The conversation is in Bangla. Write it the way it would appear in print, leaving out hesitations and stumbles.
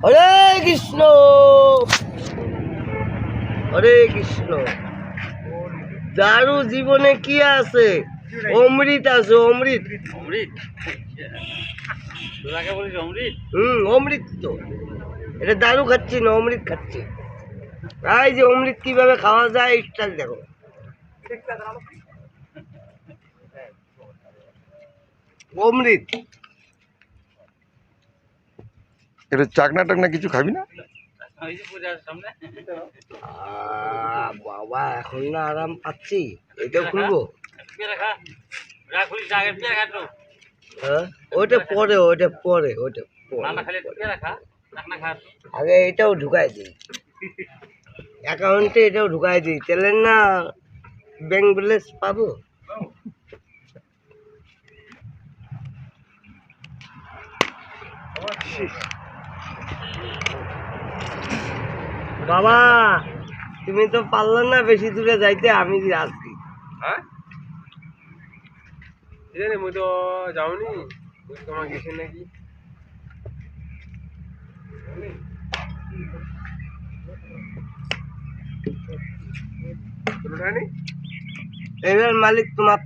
হরে কৃষ্ণ, হরে কৃষ্ণ। দারু জীবনে কি আছে? অমৃত আছে, অমৃত। অমৃত তোরাকে বলিস অমৃত? অমৃত তো। এটা দারু খাচ্ছি না, অমৃত খাচ্ছি। এই যে অমৃত কিভাবে খাওয়া যায় স্টাইল দেখো। অমৃত। এটা চাকনা টাকনা কিছু খাবি না? ওই যে পূজার সামনে বাবা এখন না আরাম পাচ্ছি, এটাও খুলবো। পেয়ারা খা, খুলিস আগে পেয়ারা খা তো। হ্যাঁ, ওইটা পরে, ওইটা পরে, ওইটা না খালি পরে। পেয়ারা খা, না খা। আগে এটাও ঢুকাই দিই অ্যাকাউন্টে, এটাও ঢুকাই দিই, তাহলে না ব্যাংক ব্যালেন্স পাবো। বাবা তুমি তো পারলে না বেশি দূরে যাইতে, আমি আসছি। হ্যাঁ জানি মুই তো যাওনি, মুই তোমার গেছি নাকি এবার মালিক তোমার।